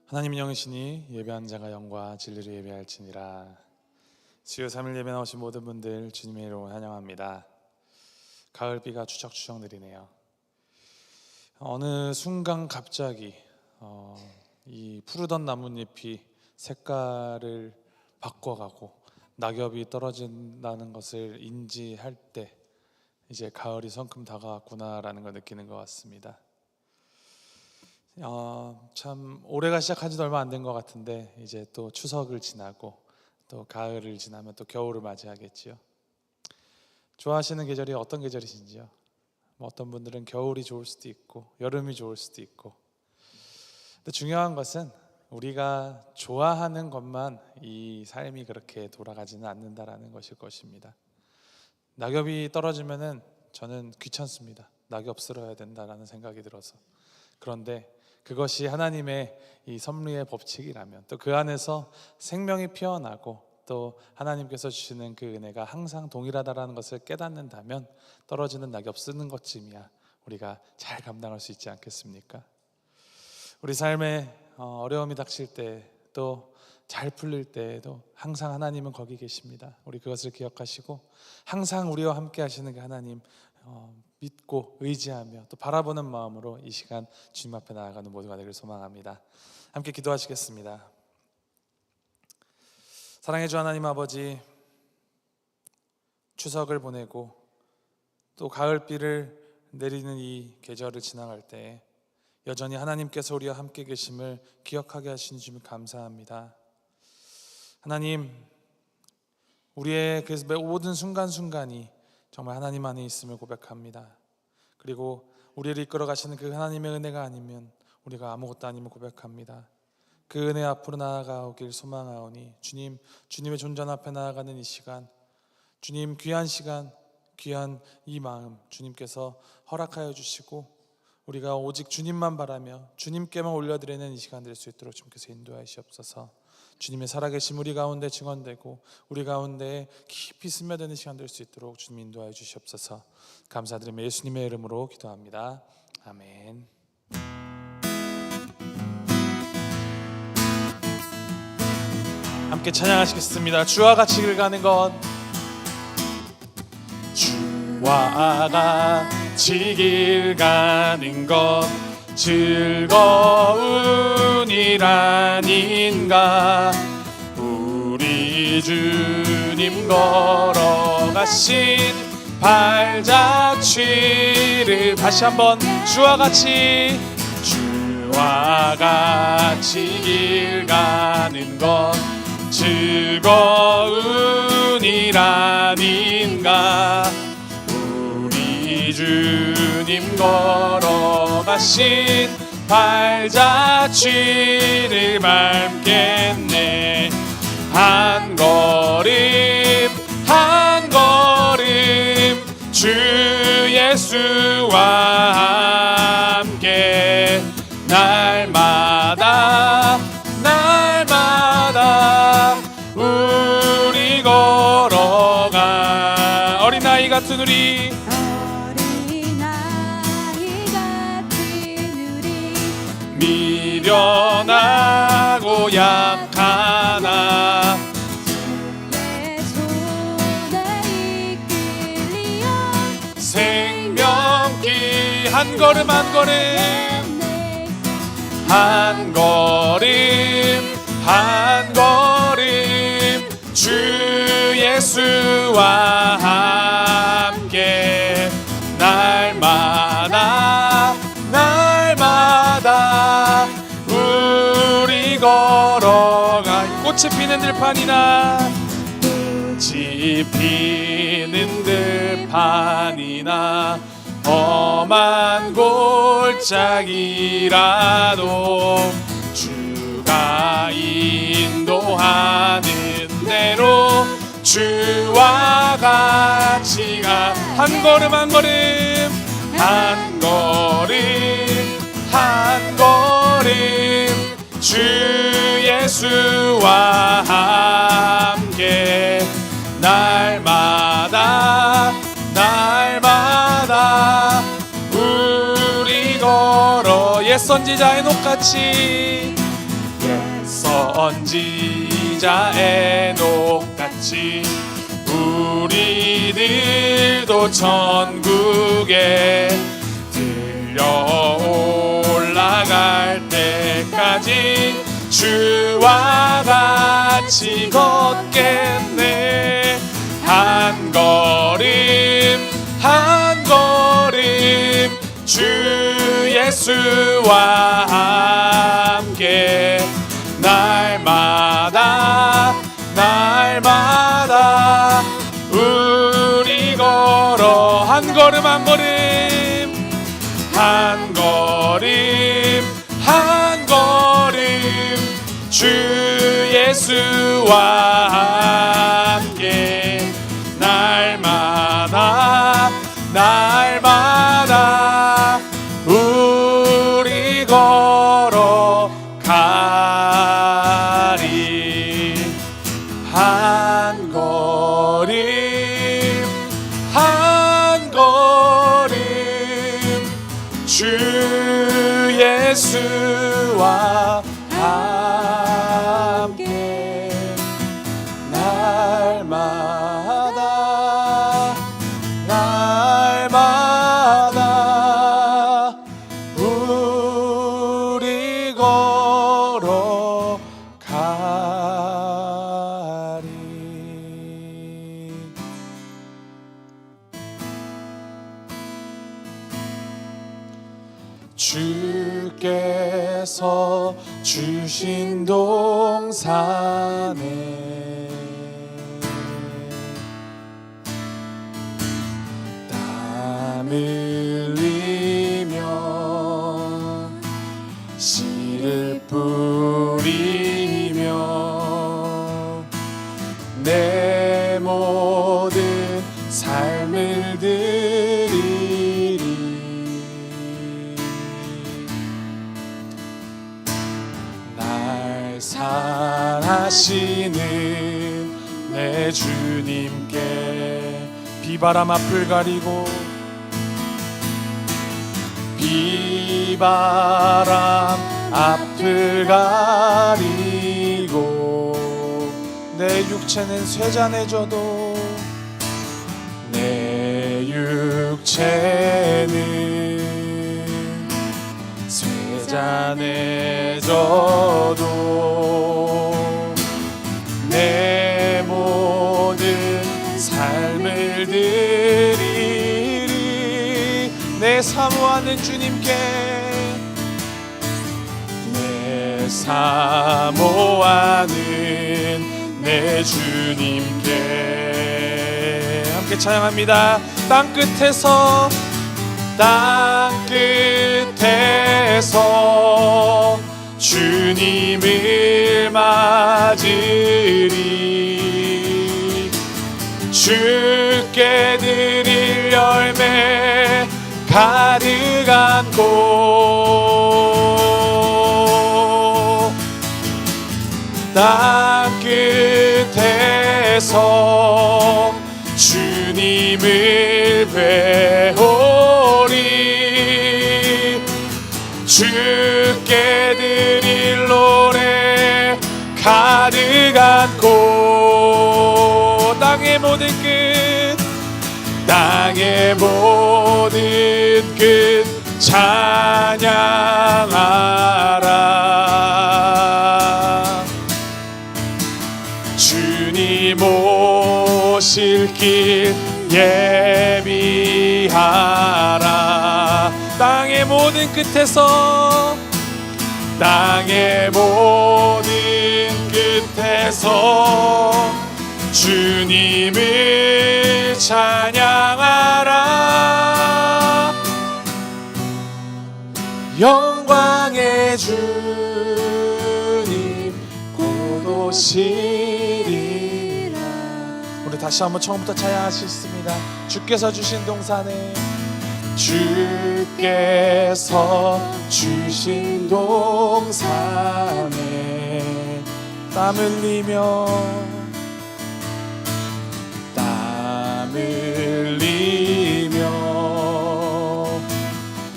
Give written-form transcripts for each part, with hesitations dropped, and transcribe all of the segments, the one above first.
하나님 영이시니 예배한 자가 영과 진리로 예배할지니라. 수요 3일 예배 나오신 모든 분들 주님의 이름으로 환영합니다. 가을비가 추적추적 내리네요. 어느 순간 갑자기 이 푸르던 나뭇잎이 색깔을 바꿔가고 낙엽이 떨어진다는 것을 인지할 때 이제 가을이 성큼 다가왔구나라는 걸 느끼는 것 같습니다. 참 올해가 시작한 지도 얼마 안 된 것 같은데 이제 또 추석을 지나고 또 가을을 지나면 또 겨울을 맞이하겠지요. 좋아하시는 계절이 어떤 계절이신지요? 어떤 분들은 겨울이 좋을 수도 있고 여름이 좋을 수도 있고, 근데 중요한 것은 우리가 좋아하는 것만 이 삶이 그렇게 돌아가지는 않는다라는 것일 것입니다. 낙엽이 떨어지면은 저는 귀찮습니다. 낙엽 쓸어야 된다라는 생각이 들어서. 그런데 그것이 하나님의 이 섭리의 법칙이라면, 또 그 안에서 생명이 피어나고 또 하나님께서 주시는 그 은혜가 항상 동일하다라는 것을 깨닫는다면 떨어지는 낙엽 쓰는 것쯤이야 우리가 잘 감당할 수 있지 않겠습니까? 우리 삶에 어려움이 닥칠 때, 또 잘 풀릴 때에도 항상 하나님은 거기 계십니다. 우리 그것을 기억하시고 항상 우리와 함께 하시는 그 하나님 믿고 의지하며 또 바라보는 마음으로 이 시간 주님 앞에 나아가는 모두가 되길 소망합니다. 함께 기도하시겠습니다. 사랑해 주 하나님 아버지, 추석을 보내고 또 가을비를 내리는 이 계절을 지나갈 때 여전히 하나님께서 우리와 함께 계심을 기억하게 하시니 주님 감사합니다. 하나님, 우리의 그 모든 순간순간이 정말 하나님 안에 있음을 고백합니다. 그리고 우리를 이끌어 가시는 그 하나님의 은혜가 아니면 우리가 아무것도 아님을 고백합니다. 그 은혜 앞으로 나아가오길 소망하오니 주님, 주님의 존전 앞에 나아가는 이 시간, 주님 귀한 시간, 귀한 이 마음 주님께서 허락하여 주시고 우리가 오직 주님만 바라며 주님께만 올려드리는 이 시간 될 수 있도록 주님께서 인도하시옵소서. 주님의 살아계심 우리 가운데 증언되고 우리 가운데 깊이 스며드는 시간 될 수 있도록 주님 인도하여 주시옵소서. 감사드리며 예수님의 이름으로 기도합니다. 아멘. 함께 찬양하시겠습니다. 주와 같이 길 가는 것, 주와 같이 길 가는 것 즐거운 일 아닌가. 우리 주님 걸어가신 발자취를 다시 한번 주와 같이 길 가는 것 즐거운 일 아닌가. 우리 주님 걸어가신 발자취를 밟겠네. 한 걸음 한 걸음 주 예수와 함께 날마다 우리 걸어가. 어린아이 같은 우리 미련하고 약하나 주의 손에 이끌리어 생명길 한 걸음 한 걸음 한 걸음 한 걸음 주 예수와 함께 날마다 우리 걸어가. 꽃이 피는 들판이나 꽃이 피는 들판이나 험한 골짜기라도 주가 인도하는 대로 주와 같이 가. 한 걸음 한 걸음 한 걸음 한 걸음 주 예수와 함께 날마다 우리 걸어. 옛 선지자의 녹같이 선지자 에녹같이 우리들도 천국에 들려 올라갈 때까지 주와 같이 걷겠네. 한 걸음 한 걸음 주 예수와 함께 날마다 날마다 우리 걸어 한 걸음 한 걸음 한 걸음 한 걸음 주 예수와 함께 날마다 날마다 우리 걸어가리. 한 걸음 한 걸음 주 예수와 함께 날마다 날마다 우리 걸어가리. 주께서 주신 동산에 땀 흘리며 씨를 뿌리며 내 모든 삶을 드리리. 날 사랑하시는 내 주님께 비바람 앞을 가리고 비바람 앞을 가리고 내 육체는 쇠잔해져도 내 육체는 쇠잔해져도 내 모든 삶을 드리리. 내 사모하는 주님께 내 사모하는 내 주님께 함께 찬양합니다. 땅끝에서 주님을 맞으리. 주께 드릴 열매 가득한 곳 땅끝에서 주님을 배우리. 주께 드릴 노래 가득한 곳 땅의 모든 끝 땅의 모든 끝 찬양하라. 주님 오실 길 예비하라. 땅의 모든 끝에서 땅의 모든 끝에서 주님을 찬양하라. 영광의 주님 곧 오시리라. 우리 다시 한번 처음부터 찬양하시겠습니다. 주께서 주신 동산에 주께서 주신 동산에 땀 흘리며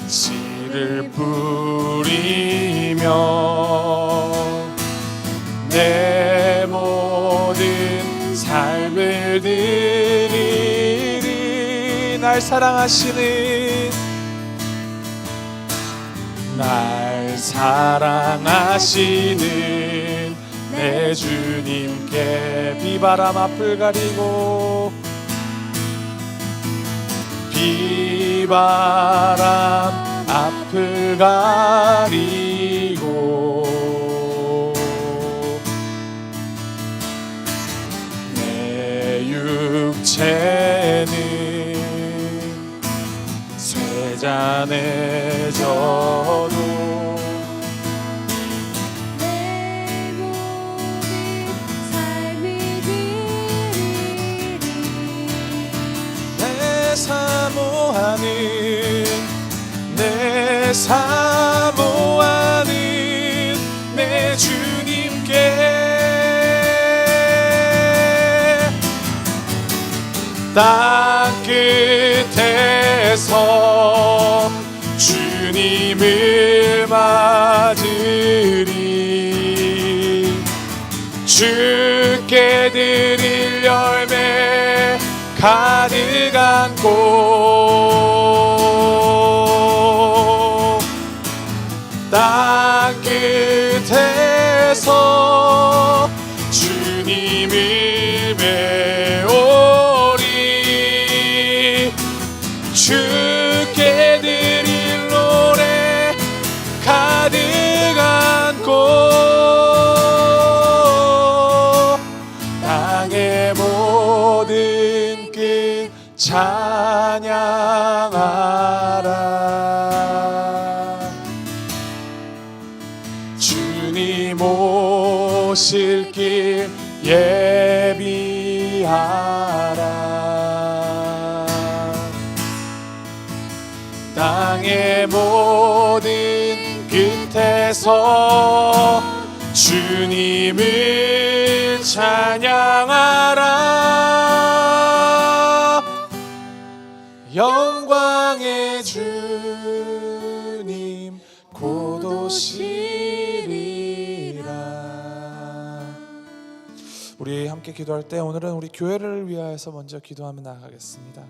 씨를 뿌리며 날 사랑하시는 내 주님께 비바람 앞을 가리고 비바람 앞을 가리고 내 육체는 쇠잔해져도 내 모든 삶이 드리리 내 사모하는 내 주님께 땅 끝에서 주님을 맞으리 주께 드릴 열매 가득한 곳 땅 끝에서 주님을 배우리 주께 드릴 노래 가득한 곳 땅의 모든 끝 찬양하라 주님 오실 길 예비하라 땅의 모든 끝에서 주님을 찬양하라 영광의 주님 곧 오시리라. 우리 함께 기도할 때 오늘은 우리 교회를 위하여서 먼저 기도하며 나아가겠습니다.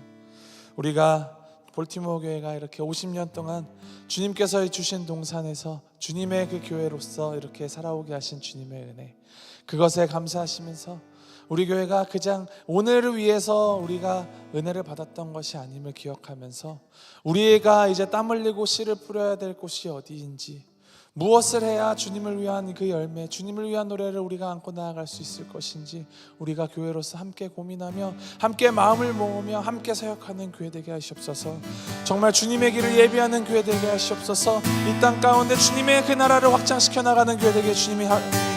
우리가 볼티모어 교회가 이렇게 50년 동안 주님께서 주신 동산에서 주님의 그 교회로서 이렇게 살아오게 하신 주님의 은혜, 그것에 감사하시면서 우리 교회가 그냥 오늘을 위해서 우리가 은혜를 받았던 것이 아님을 기억하면서 우리가 이제 땀 흘리고 씨를 뿌려야 될 곳이 어디인지, 무엇을 해야 주님을 위한 그 열매, 주님을 위한 노래를 우리가 안고 나아갈 수 있을 것인지 우리가 교회로서 함께 고민하며 함께 마음을 모으며 함께 사역하는 교회 되게 하시옵소서. 정말 주님의 길을 예비하는 교회 되게 하시옵소서. 이 땅 가운데 주님의 그 나라를 확장시켜 나가는 교회 되게 주님이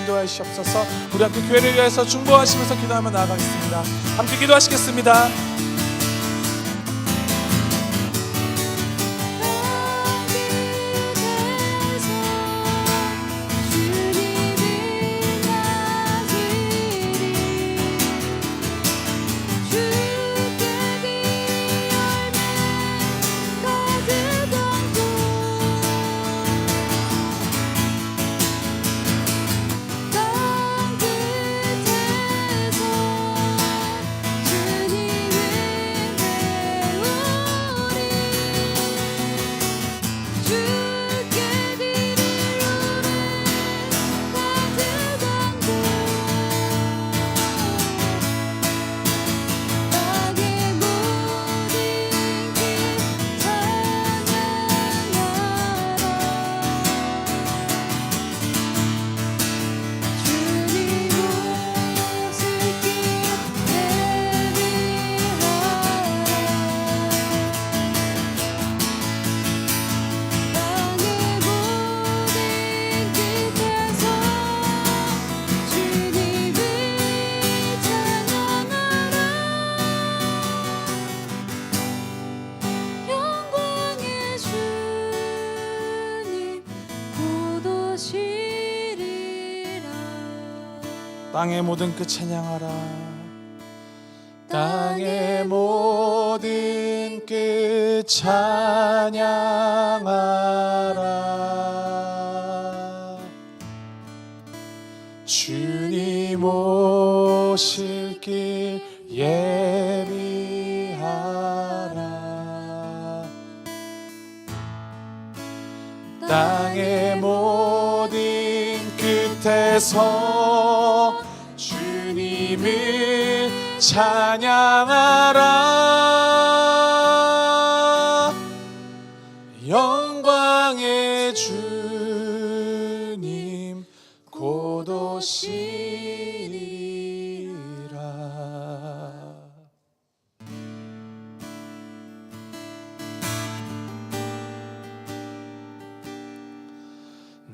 인도하시옵소서. 우리 함께 교회를 위해서 중보하시면서 기도하며 나아가겠습니다. 함께 기도하시겠습니다. 땅의 모든 끝 찬양하라. 땅의 모든 끝 찬양하라. 주님 오실 길 예비하라. 땅의 모든 끝에서 주님을 찬양하라. 영광의 주님 곧 오시리라.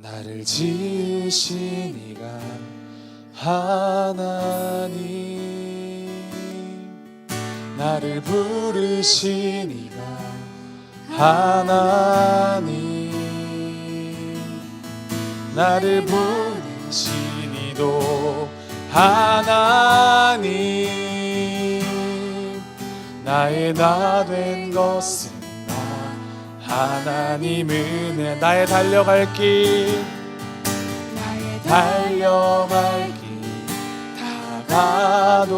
나를 지으신 이가 하나님, 나를 부르신 이가 하나님, 나를 부르신 이도 하나님, 나의 나 된 것은 나 하나님 은혜. 나의 달려갈 길, 나의 달려갈 길 다가도록,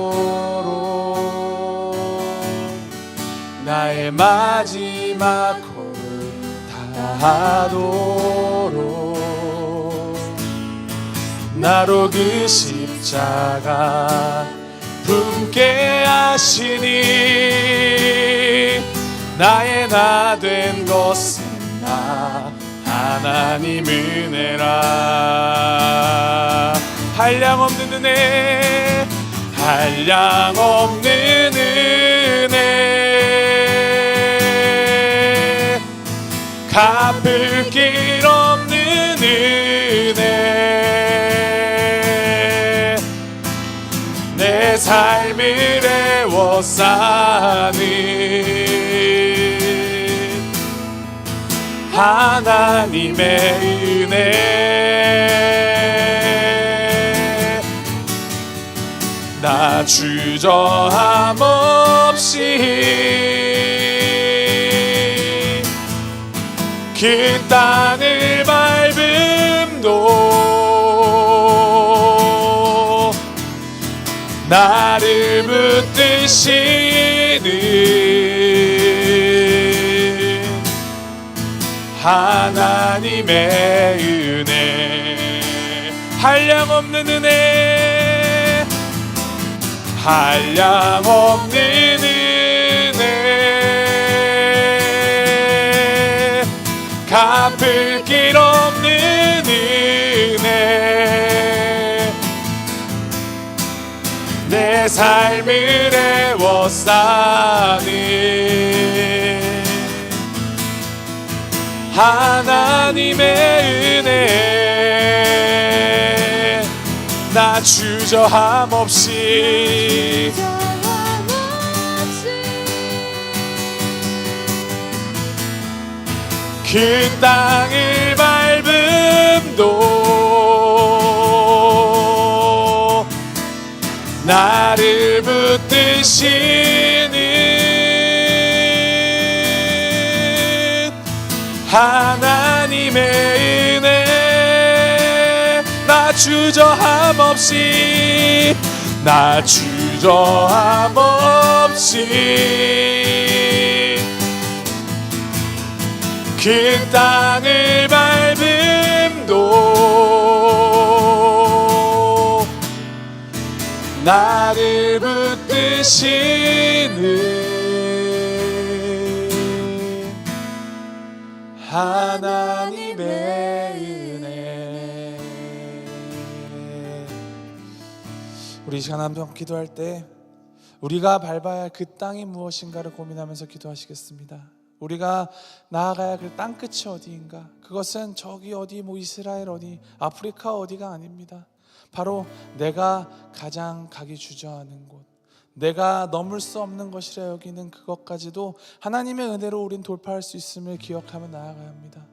나의 마지막 걸음 다하도록, 나로 그 십자가 품게 하시니, 나의 나 된 것은 나 하나님 은혜라. 한량없는 은혜, 한량없는 은혜, 갚을 길 없는 은혜, 내 삶을 애워싸는 하나님의 은혜. 나 주저함 없이 그 땅을 밟음도 나를 붙드시는 하나님의 은혜. 한량없는 은혜, 한량없는 은혜, 갚을 길 없는 은혜, 내 삶을 애워싸는 하나님의 은혜. 나 주저함 없이 그 땅을 밟음도 나를 붙드시는 하나님의 은혜. 나 주저함 없이, 나 주저함 없이 그 땅을 밟음도 나를 붙드시는 하나님의 은혜. 우리 이 시간 한번 기도할 때 우리가 밟아야 할 그 땅이 무엇인가를 고민하면서 기도하시겠습니다. 우리가 나아가야 할 그 땅끝이 어디인가? 그것은 저기 어디 뭐 이스라엘 어디 아프리카 어디가 아닙니다. 바로 내가 가장 가기 주저하는 곳, 내가 넘을 수 없는 것이라 여기는 그것까지도 하나님의 은혜로 우린 돌파할 수 있음을 기억하며 나아가야 합니다.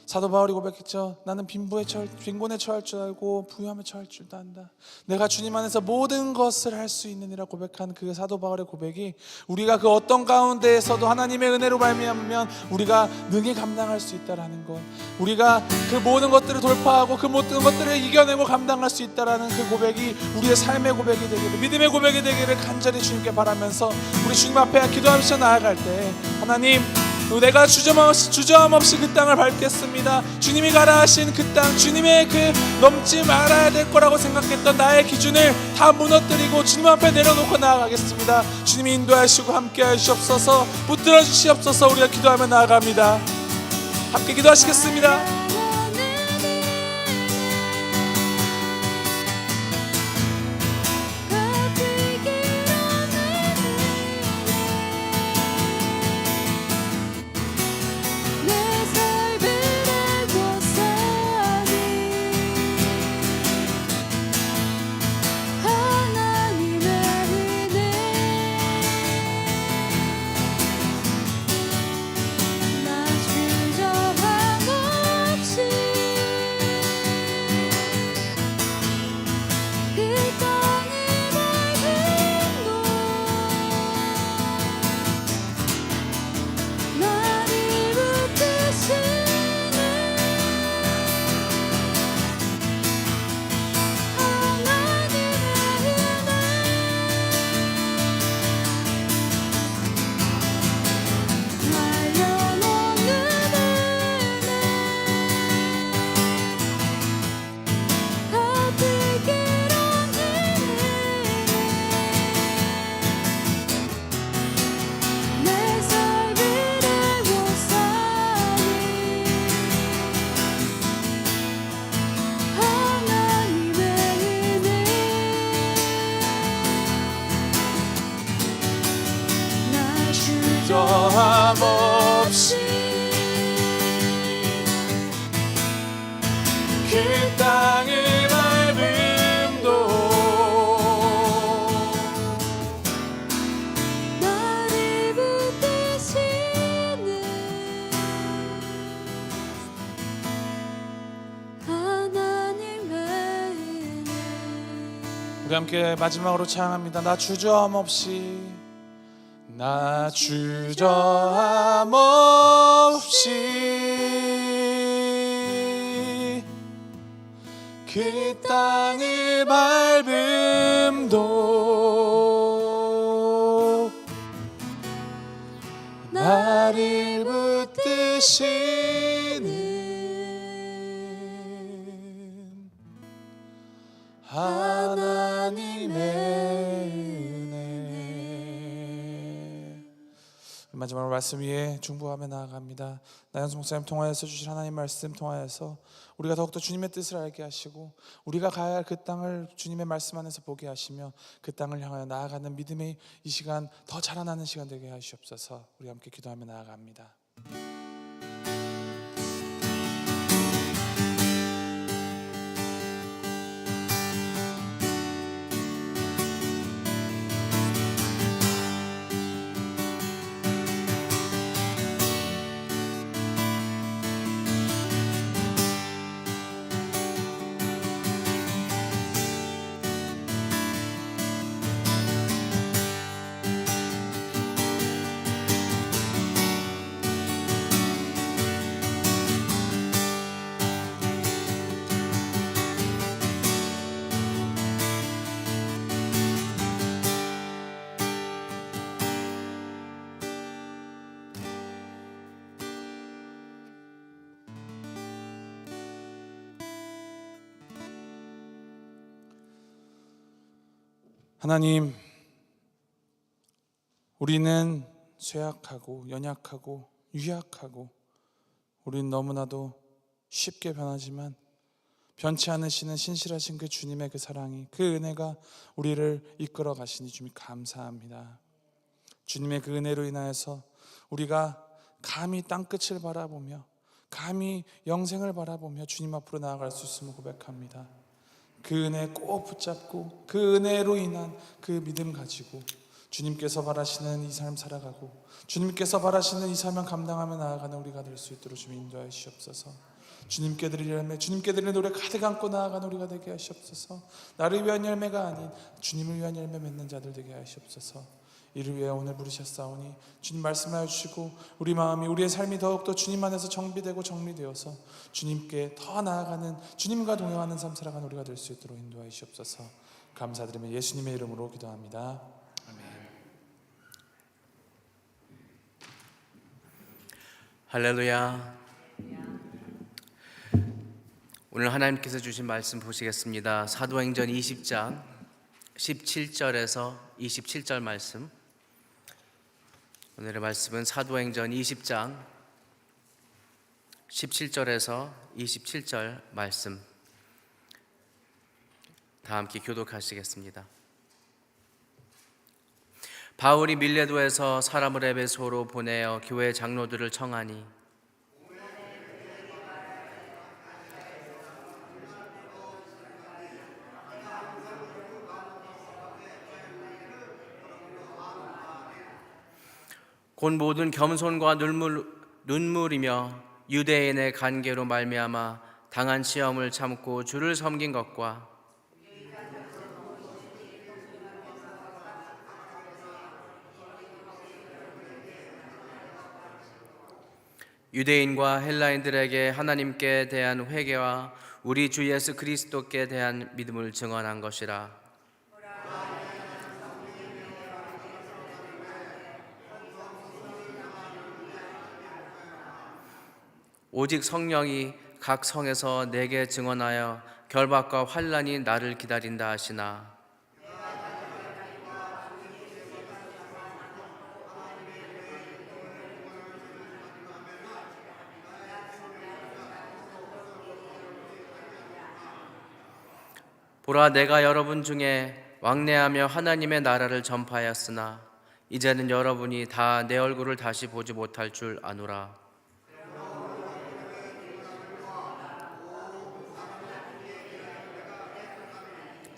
사도 바울이 고백했죠. 나는 빈곤에 처할 줄 알고 부유함에 처할 줄도 안다. 내가 주님 안에서 모든 것을 할 수 있느니라 고백한 그 사도 바울의 고백이 우리가 그 어떤 가운데에서도 하나님의 은혜로 말미암으면 우리가 능히 감당할 수 있다라는 것, 우리가 그 모든 것들을 돌파하고 그 모든 것들을 이겨내고 감당할 수 있다라는 그 고백이 우리의 삶의 고백이 되기를, 믿음의 고백이 되기를 간절히 주님께 바라면서 우리 주님 앞에 기도하면서 나아갈 때 하나님 내가 주저함없이 그 땅을 밟겠습니다. 주님이 가라 하신 그 땅, 주님의 그 넘지 말아야 될 거라고 생각했던 나의 기준을 다 무너뜨리고 주님 앞에 내려놓고 나아가겠습니다. 주님이 인도하시고 함께 하시옵소서. 붙들어 주시옵소서. 우리가 기도하며 나아갑니다. 함께 기도하시겠습니다. 주저함 없이 그 땅을 밟음도 나를 붙드시는 하나님의 은혜. 우리 함께 마지막으로 찬양합니다. 나 주저함 없이, 나 주저함 없이 그 땅을 밟음도 나를 붙드시는 하나님의 마지막으로 말씀 위에 중보하며 나아갑니다. 나연수 목사님 통하여서 주신 하나님 말씀 통하여서 우리가 더욱더 주님의 뜻을 알게 하시고 우리가 가야 할 그 땅을 주님의 말씀 안에서 보게 하시며 그 땅을 향하여 나아가는 믿음의 이 시간 더 자라나는 시간 되게 하시옵소서. 우리 함께 기도하며 나아갑니다. 하나님, 우리는 쇠약하고 연약하고 유약하고 우리는 너무나도 쉽게 변하지만 변치 않으시는 신실하신 그 주님의 그 사랑이, 그 은혜가 우리를 이끌어 가시니 주님 감사합니다. 주님의 그 은혜로 인하여서 우리가 감히 땅끝을 바라보며 감히 영생을 바라보며 주님 앞으로 나아갈 수 있음을 고백합니다. 그 은혜 꼭 붙잡고 그 은혜로 인한 그 믿음 가지고 주님께서 바라시는 이 삶 살아가고 주님께서 바라시는 이 사명 감당하며 나아가는 우리가 될 수 있도록 주님 인도하여 주시옵소서. 주님께 드릴 열매, 주님께 드릴 노래 가득 안고 나아가는 우리가 되게 하시옵소서. 나를 위한 열매가 아닌 주님을 위한 열매 맺는 자들 되게 하시옵소서. 이를 위해 오늘 부르셨사오니 주님 말씀하여 주시고 우리 마음이, 우리의 삶이 더욱더 주님 안에서 정비되고 정리되어서 주님께 더 나아가는, 주님과 동행하는 삶 살아가는 우리가 될 수 있도록 인도하여 주시옵소서. 감사드리며 예수님의 이름으로 기도합니다. 할렐루야. 오늘 하나님께서 주신 말씀 보시겠습니다. 사도행전 20장 17절에서 27절 말씀. 오늘의 말씀은 사도행전 20장 17절에서 27절 말씀. 다 함께 교독하시겠습니다. 바울이 밀레도에서 사람을 에베소로 보내어 교회 장로들을 청하니 곧 모든 겸손과 눈물이며 유대인의 간계로 말미암아 당한 시험을 참고 주를 섬긴 것과 유대인과 헬라인들에게 하나님께 대한 회개와 우리 주 예수 그리스도께 대한 믿음을 증언한 것이라. 오직 성령이 각 성에서 내게 증언하여 결박과 환난이 나를 기다린다 하시나 보라, 내가 여러분 중에 왕래하며 하나님의 나라를 전파하였으나 이제는 여러분이 다 내 얼굴을 다시 보지 못할 줄 아노라.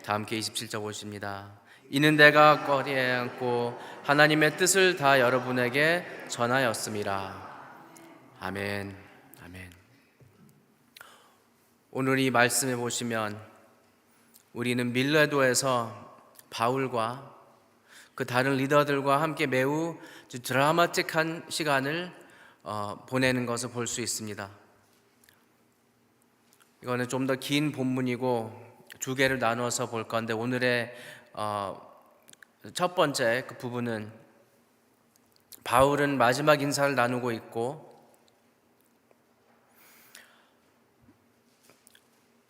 다 함께 27절 보십니다. 이는 내가 거리에 앉고 하나님의 뜻을 다 여러분에게 전하였음이라. 아멘. 아멘. 오늘 이 말씀에 보시면 우리는 밀레도에서 바울과 그 다른 리더들과 함께 매우 드라마틱한 시간을 보내는 것을 볼 수 있습니다. 이거는 좀 더 긴 본문이고 두 개를 나누어서 볼 건데 오늘의 첫 번째 그 부분은 바울은 마지막 인사를 나누고 있고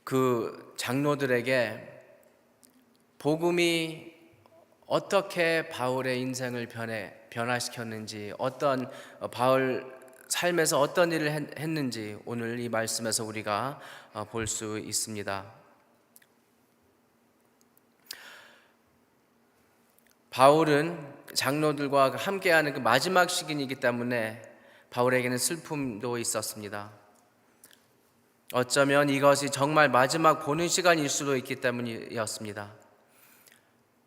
그 장로들에게 복음이 어떻게 바울의 인생을 변화시켰는지, 어떤 바울 삶에서 어떤 일을 했는지 오늘 이 말씀에서 우리가 볼 수 있습니다. 바울은 장로들과 함께하는 그 마지막 시기이기 때문에 바울에게는 슬픔도 있었습니다. 어쩌면 이것이 정말 마지막 보는 시간일 수도 있기 때문이었습니다.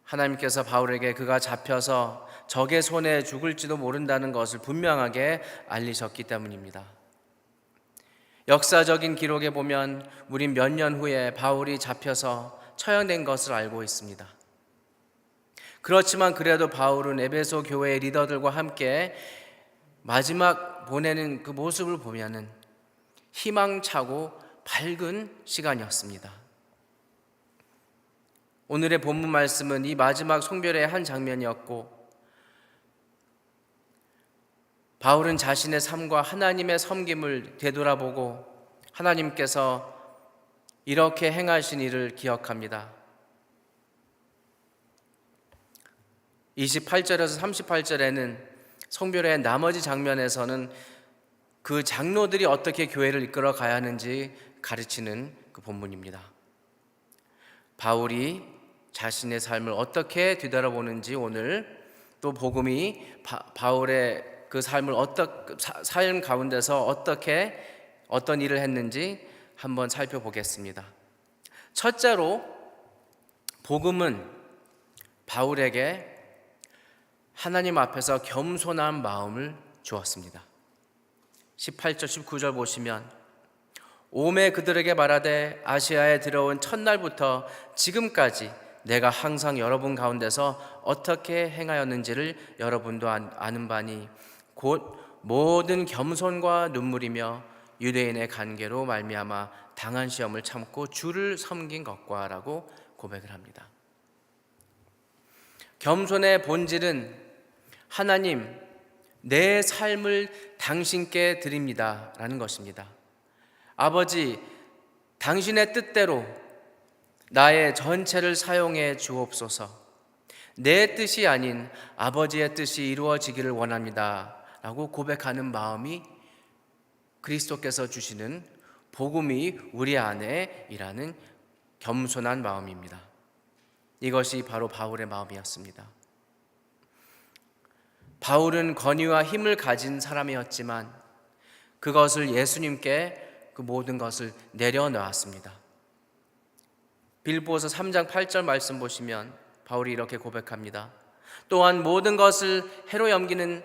하나님께서 바울에게 그가 잡혀서 적의 손에 죽을지도 모른다는 것을 분명하게 알리셨기 때문입니다. 역사적인 기록에 보면 우린 몇 년 후에 바울이 잡혀서 처형된 것을 알고 있습니다. 그렇지만 그래도 바울은 에베소 교회의 리더들과 함께 마지막 보내는 그 모습을 보면은 희망차고 밝은 시간이었습니다. 오늘의 본문 말씀은 이 마지막 송별의 한 장면이었고 바울은 자신의 삶과 하나님의 섬김을 되돌아보고 하나님께서 이렇게 행하신 일을 기억합니다. 28절에서 38절에는 송별의 나머지 장면에서는 그 장로들이 어떻게 교회를 이끌어 가야 하는지 가르치는 그 본문입니다. 바울이 자신의 삶을 어떻게 뒤돌아보는지 오늘 또 복음이 바울의 그 삶을 삶 가운데서 어떤 일을 했는지 한번 살펴보겠습니다. 첫째로 복음은 바울에게 하나님 앞에서 겸손한 마음을 주었습니다. 18절 19절 보시면 오매 그들에게 말하되 아시아에 들어온 첫날부터 지금까지 내가 항상 여러분 가운데서 어떻게 행하였는지를 여러분도 아는 바니 곧 모든 겸손과 눈물이며 유대인의 관계로 말미암아 당한 시험을 참고 주를 섬긴 것과 라고 고백을 합니다. 겸손의 본질은 하나님 내 삶을 당신께 드립니다 라는 것입니다. 아버지, 당신의 뜻대로 나의 전체를 사용해 주옵소서. 내 뜻이 아닌 아버지의 뜻이 이루어지기를 원합니다 라고 고백하는 마음이 그리스도께서 주시는 복음이 우리 안에 일하는 겸손한 마음입니다. 이것이 바로 바울의 마음이었습니다. 바울은 권위와 힘을 가진 사람이었지만 그것을 예수님께 그 모든 것을 내려놓았습니다. 빌립보서 3장 8절 말씀 보시면 바울이 이렇게 고백합니다. 또한 모든 것을 해로 여김은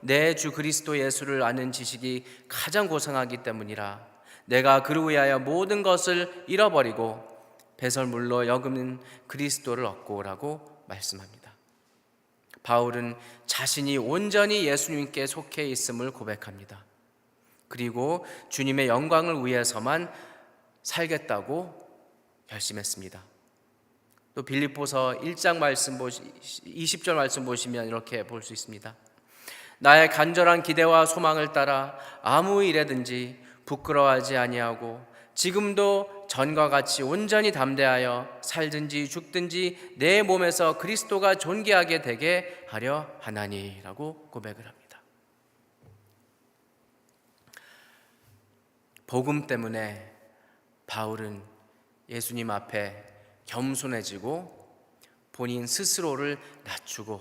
내 주 그리스도 예수를 아는 지식이 가장 고상하기 때문이라. 내가 그를 위하여 모든 것을 잃어버리고 배설물로 여김은 그리스도를 얻고라고 말씀합니다. 바울은 자신이 온전히 예수님께 속해 있음을 고백합니다. 그리고 주님의 영광을 위해서만 살겠다고 결심했습니다. 또 빌립보서 1장 말씀 20절 말씀 보시면 이렇게 볼 수 있습니다. 나의 간절한 기대와 소망을 따라 아무 일에든지 부끄러워하지 아니하고 지금도 전과 같이 온전히 담대하여 살든지 죽든지 내 몸에서 그리스도가 존귀하게 되게 하려 하나니라고 고백을 합니다. 복음 때문에 바울은 예수님 앞에 겸손해지고 본인 스스로를 낮추고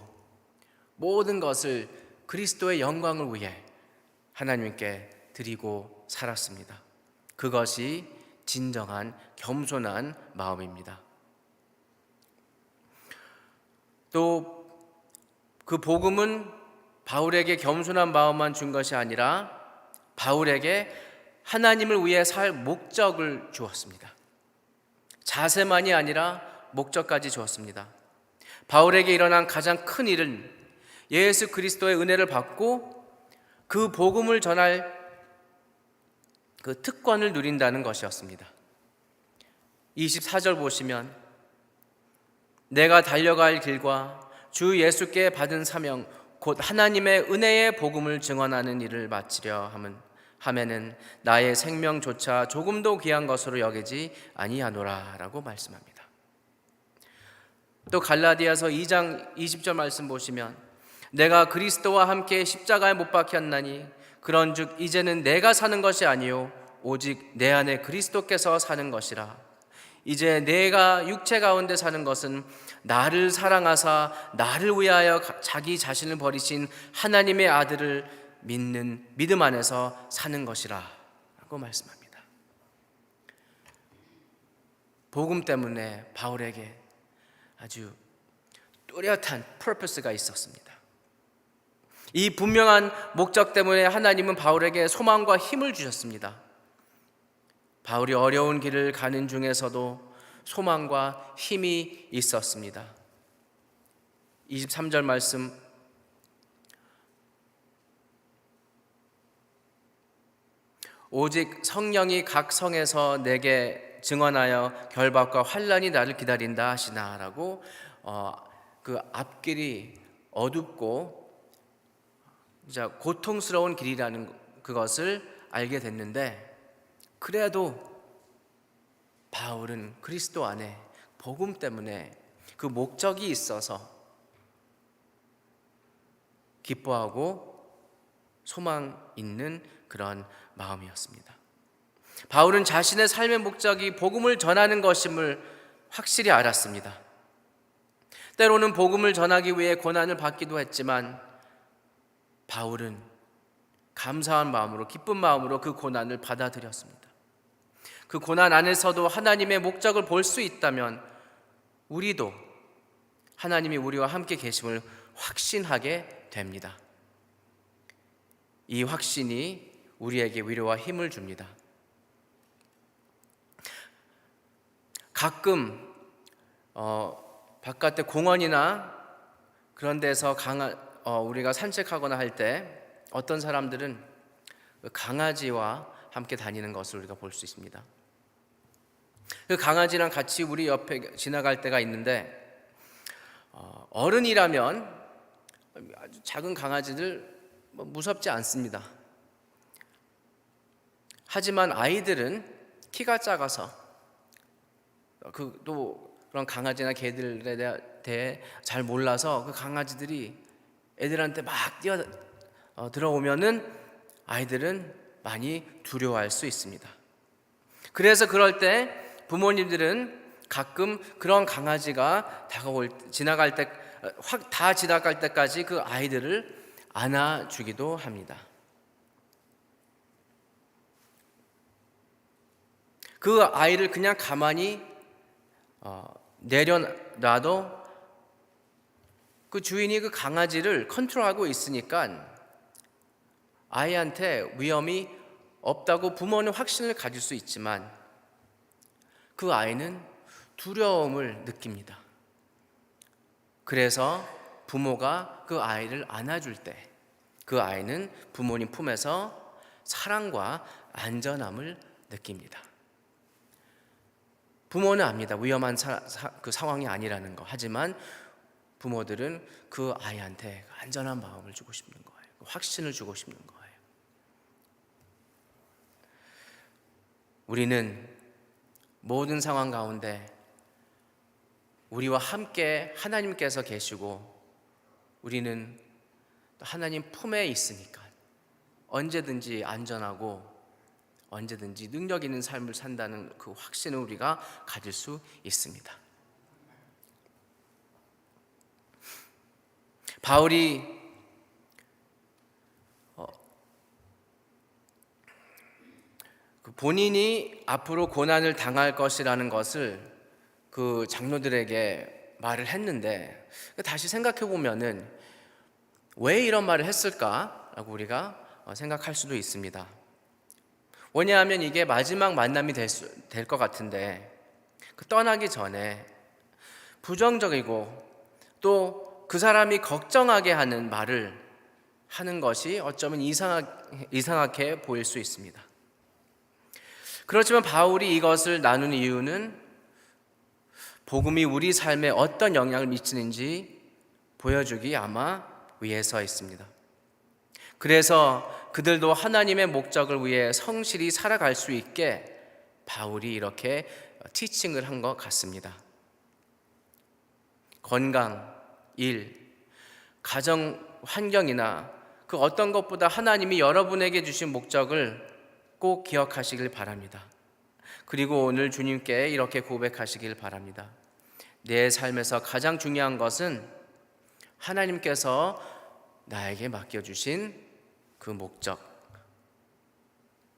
모든 것을 그리스도의 영광을 위해 하나님께 드리고 살았습니다. 그것이 진정한 겸손한 마음입니다. 또 그 복음은 바울에게 겸손한 마음만 준 것이 아니라 바울에게 하나님을 위해 살 목적을 주었습니다. 자세만이 아니라 목적까지 주었습니다. 바울에게 일어난 가장 큰 일은 예수 그리스도의 은혜를 받고 그 복음을 전할 그 특권을 누린다는 것이었습니다. 24절 보시면 내가 달려갈 길과 주 예수께 받은 사명 곧 하나님의 은혜의 복음을 증언하는 일을 마치려 하면은 나의 생명조차 조금도 귀한 것으로 여기지 아니하노라 라고 말씀합니다. 또 갈라디아서 2장 20절 말씀 보시면 내가 그리스도와 함께 십자가에 못 박혔나니 그런즉 이제는 내가 사는 것이 아니요 오직 내 안에 그리스도께서 사는 것이라. 이제 내가 육체 가운데 사는 것은 나를 사랑하사 나를 위하여 자기 자신을 버리신 하나님의 아들을 믿는 믿음 안에서 사는 것이라 라고 말씀합니다. 복음 때문에 바울에게 아주 뚜렷한 퍼포스가 있었습니다. 이 분명한 목적 때문에 하나님은 바울에게 소망과 힘을 주셨습니다. 바울이 어려운 길을 가는 중에서도 소망과 힘이 있었습니다. 23절 말씀 오직 성령이 각 성에서 내게 증언하여 결박과 환난이 나를 기다린다 하시나라고 그 앞길이 어둡고 고통스러운 길이라는 그것을 알게 됐는데 그래도 바울은 그리스도 안에 복음 때문에 그 목적이 있어서 기뻐하고 소망 있는 그런 마음이었습니다. 바울은 자신의 삶의 목적이 복음을 전하는 것임을 확실히 알았습니다. 때로는 복음을 전하기 위해 고난을 받기도 했지만 바울은 감사한 마음으로 기쁜 마음으로 그 고난을 받아들였습니다. 그 고난 안에서도 하나님의 목적을 볼 수 있다면 우리도 하나님이 우리와 함께 계심을 확신하게 됩니다. 이 확신이 우리에게 위로와 힘을 줍니다. 가끔 바깥에 공원이나 그런 데서 우리가 산책하거나 할 때 어떤 사람들은 강아지와 함께 다니는 것을 우리가 볼 수 있습니다. 그 강아지랑 같이 우리 옆에 지나갈 때가 있는데 어른이라면 아주 작은 강아지들 무섭지 않습니다. 하지만 아이들은 키가 작아서 또 그런 강아지나 개들에 대해 잘 몰라서 그 강아지들이 애들한테 막 들어오면은 아이들은 많이 두려워할 수 있습니다. 그래서 그럴 때 부모님들은 가끔 그런 강아지가 지나갈 때까지 그 아이들을 안아주기도 합니다. 그 아이를 그냥 가만히 내려놔도 그 주인이 그 강아지를 컨트롤하고 있으니까 아이한테 위험이 없다고 부모는 확신을 가질 수 있지만 그 아이는 두려움을 느낍니다. 그래서 부모가 그 아이를 안아줄 때 그 아이는 부모님 품에서 사랑과 안전함을 느낍니다. 부모는 압니다. 위험한 그 상황이 아니라는 거. 하지만 부모들은 그 아이한테 안전한 마음을 주고 싶은 거예요. 확신을 주고 싶은 거예요. 우리는 모든 상황 가운데 우리와 함께 하나님께서 계시고 우리는 하나님 품에 있으니까 언제든지 안전하고 언제든지 능력 있는 삶을 산다는 그 확신을 우리가 가질 수 있습니다. 바울이 본인이 앞으로 고난을 당할 것이라는 것을 그 장로들에게 말을 했는데 다시 생각해 보면은 왜 이런 말을 했을까라고 우리가 생각할 수도 있습니다. 왜냐하면 이게 마지막 만남이 될 것 같은데 떠나기 전에 부정적이고 또 그 사람이 걱정하게 하는 말을 하는 것이 어쩌면 이상하게 보일 수 있습니다. 그렇지만 바울이 이것을 나눈 이유는 복음이 우리 삶에 어떤 영향을 미치는지 보여주기 아마 위해서 있습니다. 그래서 그들도 하나님의 목적을 위해 성실히 살아갈 수 있게 바울이 이렇게 티칭을 한 것 같습니다. 건강, 일, 가정 환경이나 그 어떤 것보다 하나님이 여러분에게 주신 목적을 꼭 기억하시길 바랍니다. 그리고 오늘 주님께 이렇게 고백하시길 바랍니다. 내 삶에서 가장 중요한 것은 하나님께서 나에게 맡겨주신 그 목적,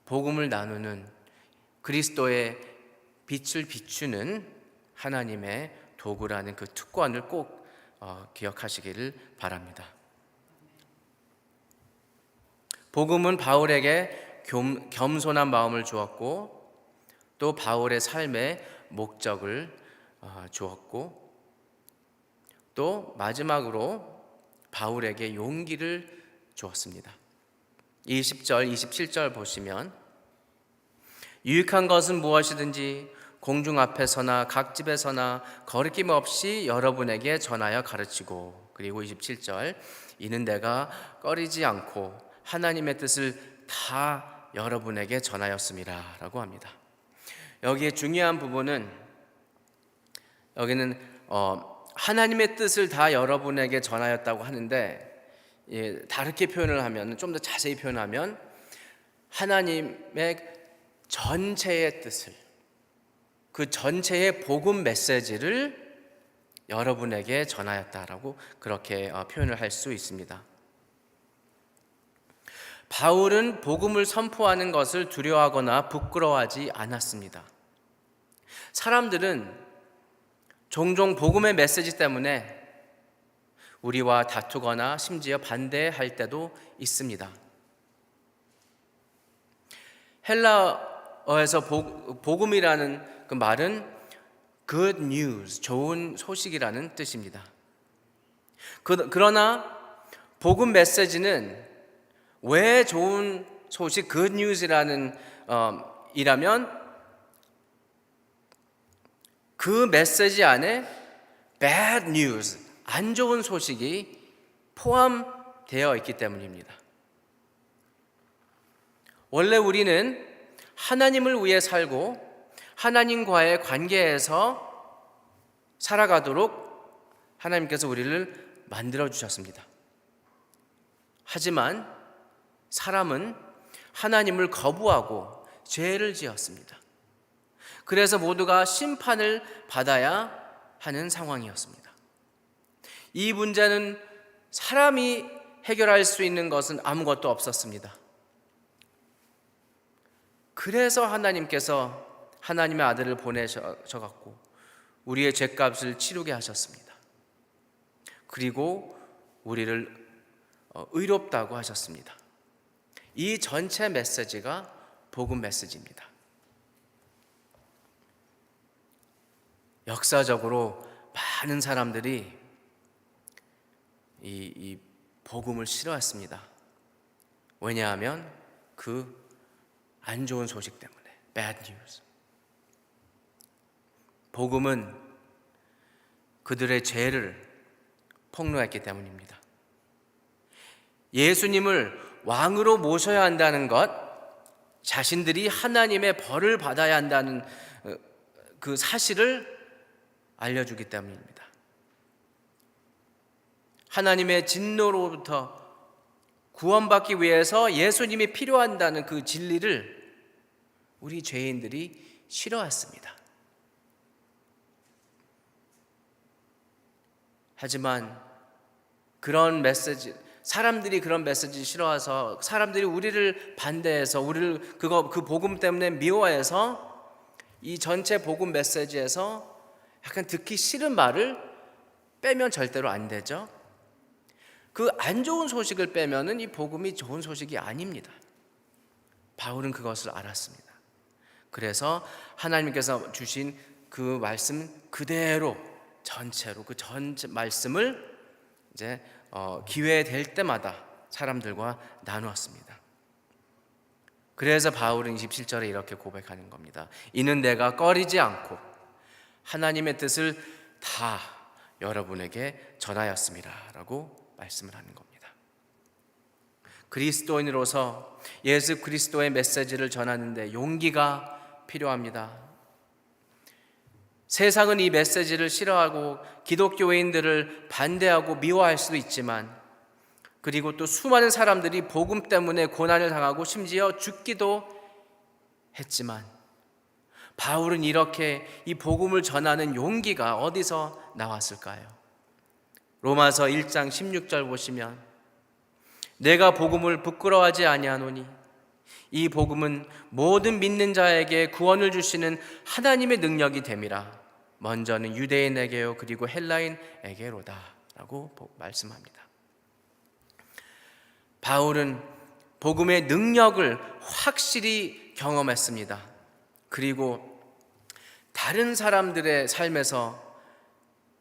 복음을 나누는 그리스도의 빛을 비추는 하나님의 도구라는 그 특권을 꼭 기억하시기를 바랍니다. 복음은 바울에게 겸손한 마음을 주었고 또 바울의 삶의 목적을 주었고 또 마지막으로 바울에게 용기를 주었습니다. 20절, 27절 보시면 유익한 것은 무엇이든지 공중 앞에서나 각 집에서나 거리낌 없이 여러분에게 전하여 가르치고, 그리고 27절 이는 내가 꺼리지 않고 하나님의 뜻을 다 여러분에게 전하였습니다 라고 합니다. 여기에 중요한 부분은 여기는 하나님의 뜻을 다 여러분에게 전하였다고 하는데 다르게 표현을 하면, 좀 더 자세히 표현하면 하나님의 전체의 뜻을, 그 전체의 복음 메시지를 여러분에게 전하였다라고 그렇게 표현을 할 수 있습니다. 바울은 복음을 선포하는 것을 두려워하거나 부끄러워하지 않았습니다. 사람들은 종종 복음의 메시지 때문에 우리와 다투거나 심지어 반대할 때도 있습니다. 헬라어에서 복음이라는 그 말은 good news, 좋은 소식이라는 뜻입니다. 그러나 복음 메시지는 왜 좋은 소식, good news이라는 이라면 그 메시지 안에 bad news, 안 좋은 소식이 포함되어 있기 때문입니다. 원래 우리는 하나님을 위해 살고 하나님과의 관계에서 살아가도록 하나님께서 우리를 만들어 주셨습니다. 하지만 사람은 하나님을 거부하고 죄를 지었습니다. 그래서 모두가 심판을 받아야 하는 상황이었습니다. 이 문제는 사람이 해결할 수 있는 것은 아무것도 없었습니다. 그래서 하나님께서 하나님의 아들을 보내셔갖고 우리의 죄값을 치르게 하셨습니다. 그리고 우리를 의롭다고 하셨습니다. 이 전체 메시지가 복음 메시지입니다. 역사적으로 많은 사람들이 이 복음을 싫어했습니다. 왜냐하면 그 안 좋은 소식 때문에, bad news. 복음은 그들의 죄를 폭로했기 때문입니다. 예수님을 왕으로 모셔야 한다는 것, 자신들이 하나님의 벌을 받아야 한다는 그 사실을 알려주기 때문입니다. 하나님의 진노로부터 구원받기 위해서 예수님이 필요한다는 그 진리를 우리 죄인들이 싫어했습니다. 하지만 그런 메시지, 사람들이 그런 메시지 싫어해서, 사람들이 우리를 반대해서, 우리를 그 복음 때문에 미워해서 이 전체 복음 메시지에서 약간 듣기 싫은 말을 빼면 절대로 안 되죠. 그 안 좋은 소식을 빼면은 이 복음이 좋은 소식이 아닙니다. 바울은 그것을 알았습니다. 그래서 하나님께서 주신 그 말씀 그대로 전체로 그 전체 말씀을 이제 기회 될 때마다 사람들과 나누었습니다. 그래서 바울은 27절에 이렇게 고백하는 겁니다. 이는 내가 꺼리지 않고 하나님의 뜻을 다 여러분에게 전하였습니다 라고 말씀을 하는 겁니다. 그리스도인으로서 예수 그리스도의 메시지를 전하는데 용기가 필요합니다. 세상은 이 메시지를 싫어하고 기독교인들을 반대하고 미워할 수도 있지만, 그리고 또 수많은 사람들이 복음 때문에 고난을 당하고 심지어 죽기도 했지만, 바울은 이렇게 이 복음을 전하는 용기가 어디서 나왔을까요? 로마서 1장 16절 보시면, 내가 복음을 부끄러워하지 아니하노니 이 복음은 모든 믿는 자에게 구원을 주시는 하나님의 능력이 됨이라. 먼저는 유대인에게요 그리고 헬라인에게로다 라고 말씀합니다. 바울은 복음의 능력을 확실히 경험했습니다. 그리고 다른 사람들의 삶에서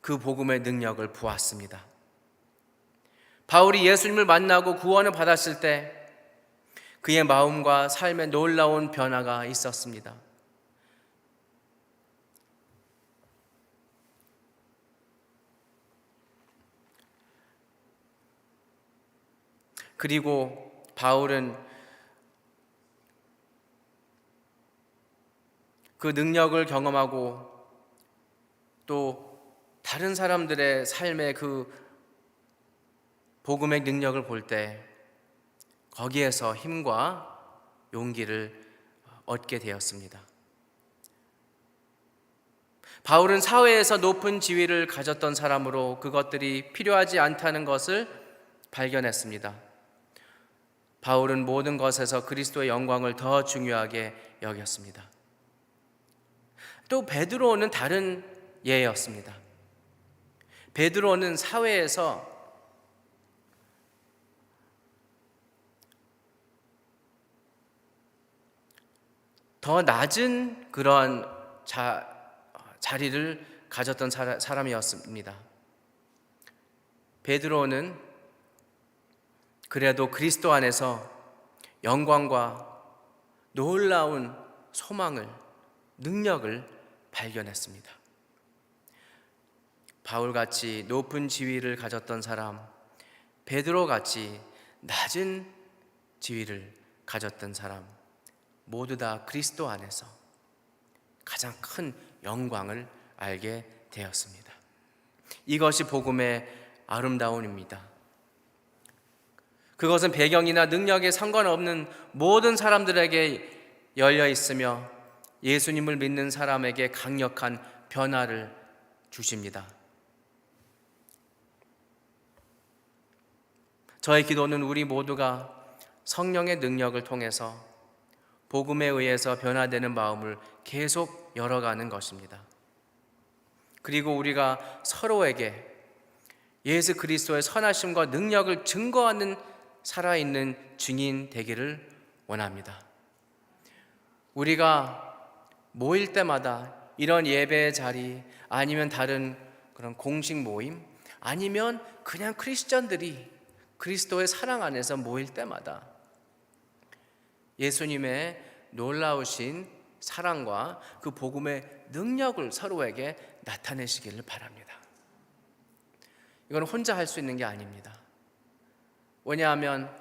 그 복음의 능력을 보았습니다. 바울이 예수님을 만나고 구원을 받았을 때 그의 마음과 삶에 놀라운 변화가 있었습니다. 그리고 바울은 그 능력을 경험하고 또 다른 사람들의 삶의 그 복음의 능력을 볼 때 거기에서 힘과 용기를 얻게 되었습니다. 바울은 사회에서 높은 지위를 가졌던 사람으로 그것들이 필요하지 않다는 것을 발견했습니다. 바울은 모든 것에서 그리스도의 영광을 더 중요하게 여겼습니다. 또 베드로는 다른 예였습니다. 베드로는 사회에서 더 낮은 그런 자리를 가졌던 사람이었습니다. 베드로는 그래도 그리스도 안에서 영광과 놀라운 소망을, 능력을 발견했습니다. 바울같이 높은 지위를 가졌던 사람, 베드로 같이 낮은 지위를 가졌던 사람 모두 다 그리스도 안에서 가장 큰 영광을 알게 되었습니다. 이것이 복음의 아름다움입니다. 그것은 배경이나 능력에 상관없는 모든 사람들에게 열려 있으며 예수님을 믿는 사람에게 강력한 변화를 주십니다. 저의 기도는 우리 모두가 성령의 능력을 통해서 복음에 의해서 변화되는 마음을 계속 열어가는 것입니다. 그리고 우리가 서로에게 예수 그리스도의 선하심과 능력을 증거하는 살아있는 증인 되기를 원합니다. 우리가 모일 때마다 이런 예배의 자리 아니면 다른 그런 공식 모임 아니면 그냥 크리스천들이 그리스도의 사랑 안에서 모일 때마다 예수님의 놀라우신 사랑과 그 복음의 능력을 서로에게 나타내시기를 바랍니다. 이건 혼자 할 수 있는 게 아닙니다. 왜냐하면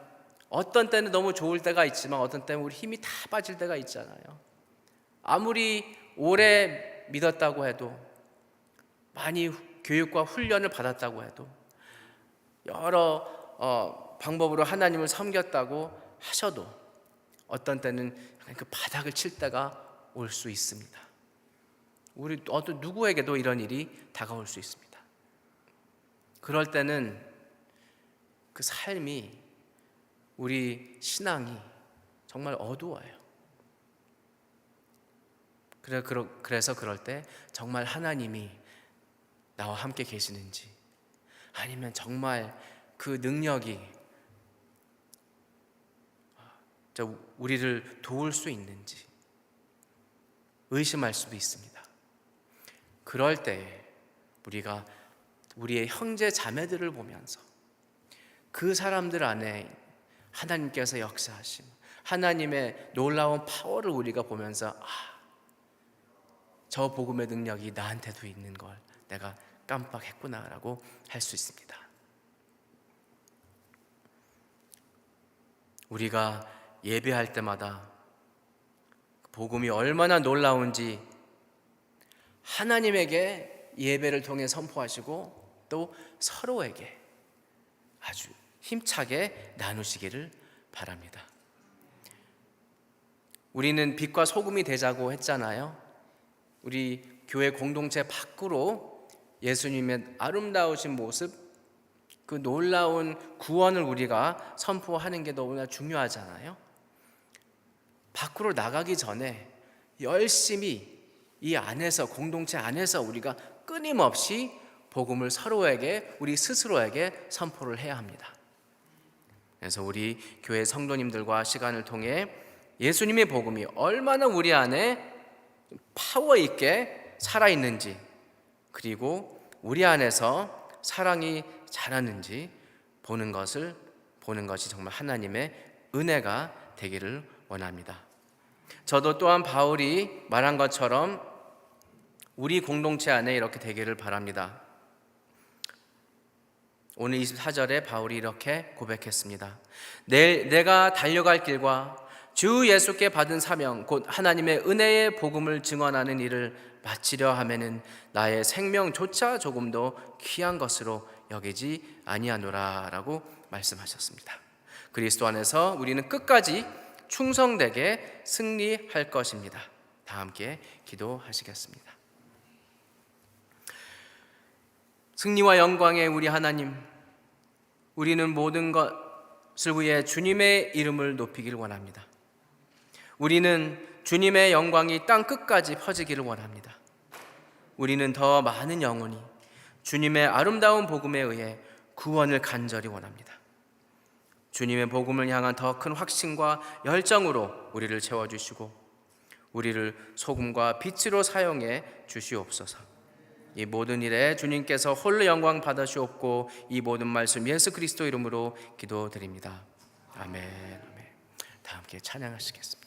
어떤 때는 너무 좋을 때가 있지만 어떤 때는 우리 힘이 다 빠질 때가 있잖아요. 아무리 오래 믿었다고 해도 많이 교육과 훈련을 받았다고 해도 여러 방법으로 하나님을 섬겼다고 하셔도 어떤 때는 그 바닥을 칠 때가 올 수 있습니다. 우리 어떤 누구에게도 이런 일이 다가올 수 있습니다. 그럴 때는 그 삶이 우리 신앙이 정말 어두워요. 그래서 그럴 때 정말 하나님이 나와 함께 계시는지 아니면 정말 그 능력이 우리를 도울 수 있는지 의심할 수도 있습니다. 그럴 때 우리가 우리의 형제 자매들을 보면서 그 사람들 안에 하나님께서 역사하심, 하나님의 놀라운 파워를 우리가 보면서 저 복음의 능력이 나한테도 있는 걸 내가 깜빡했구나라고 할 수 있습니다. 우리가 예배할 때마다 복음이 얼마나 놀라운지 하나님에게 예배를 통해 선포하시고 또 서로에게 아주 힘차게 나누시기를 바랍니다. 우리는 빛과 소금이 되자고 했잖아요. 우리 교회 공동체 밖으로 예수님의 아름다우신 모습, 그 놀라운 구원을 우리가 선포하는 게 너무나 중요하잖아요. 밖으로 나가기 전에 열심히 이 안에서, 공동체 안에서 우리가 끊임없이 복음을 서로에게, 우리 스스로에게 선포를 해야 합니다. 그래서 우리 교회 성도님들과 시간을 통해 예수님의 복음이 얼마나 우리 안에 파워 있게 살아있는지, 그리고 우리 안에서 사랑이 자라는지 보는 것이 정말 하나님의 은혜가 되기를 원합니다. 저도 또한 바울이 말한 것처럼 우리 공동체 안에 이렇게 되기를 바랍니다. 오늘 24절에 바울이 이렇게 고백했습니다. 내가 달려갈 길과 주 예수께 받은 사명 곧 하나님의 은혜의 복음을 증언하는 일을 마치려 하면은 나의 생명조차 조금도 귀한 것으로 여기지 아니하노라라고 말씀하셨습니다. 그리스도 안에서 우리는 끝까지 충성되게 승리할 것입니다. 다 함께 기도하시겠습니다. 승리와 영광의 우리 하나님, 우리는 모든 것을 위해 주님의 이름을 높이기를 원합니다. 우리는 주님의 영광이 땅 끝까지 퍼지기를 원합니다. 우리는 더 많은 영혼이 주님의 아름다운 복음에 의해 구원을 간절히 원합니다. 주님의 복음을 향한 더 큰 확신과 열정으로 우리를 채워주시고 우리를 소금과 빛으로 사용해 주시옵소서. 이 모든 일에 주님께서 홀로 영광 받으시옵고 이 모든 말씀 예수 그리스도 이름으로 기도드립니다. 아멘. 아멘. 다 함께 찬양하시겠습니다.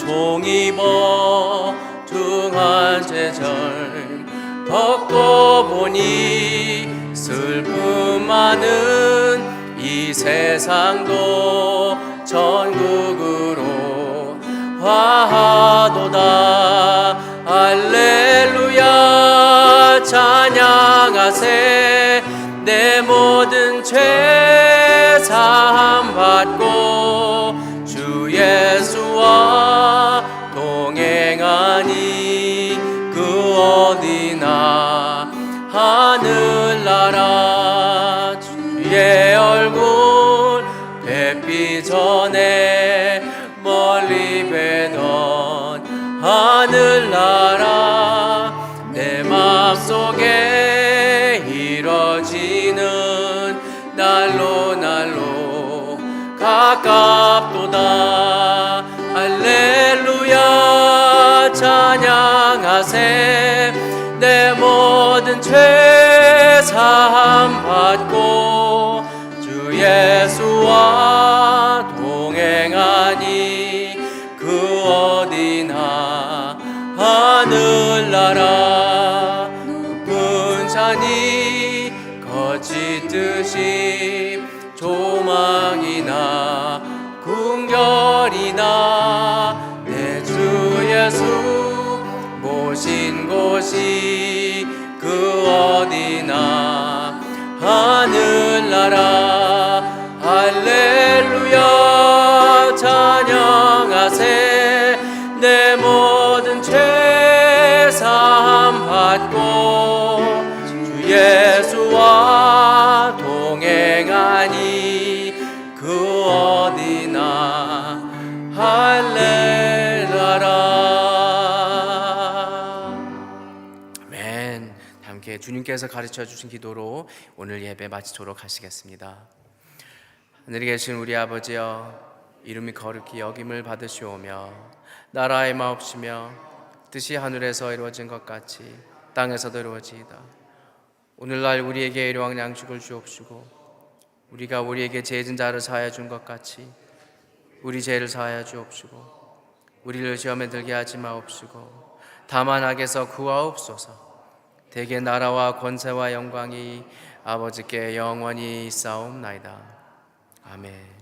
종입어 중한 제절 걷고 보니 슬픔 많은 이 세상도 천국으로 화하도다. 할렐루야 찬양하세. 내 모든 죄 사함 받고 주 예수와 동행하니 그 어디나 하늘나라 주의 얼굴 뵙기 전에 멀리 뵈던 하늘나라 내 맘속에 이뤄지는 날로 가깝도다. 할렐루야 찬양하세. 내 모든 죄 사함 받고 주 예수와 동행하니 그 어디나 하늘나라 높은 산이 거짓듯이 조망이나 궁결이나 내 주 예수 모신 곳이 그 어디나 하늘나라. 할렐루야 찬양하세. 내 모든 죄 사함 받고 주 예수와 동행하니 그 어디나 할렐루야. 아멘. 함께 주님께서 가르쳐 주신 기도로 오늘 예배 마치도록 하시겠습니다. 하늘에 계신 우리 아버지여, 이름이 거룩히 여김을 받으시오며 나라의 마옵시며 뜻이 하늘에서 이루어진 것 같이 땅에서도 이루어지이다. 오늘날 우리에게 일용할 양식을 주옵시고 우리가 우리에게 죄 진 자를 사하여 준 것 같이 우리 죄를 사하여 주옵시고 우리를 시험에 들게 하지 마옵시고 다만 악에서 구하옵소서. 대개 나라와 권세와 영광이 아버지께 영원히 있사옵나이다. 아멘.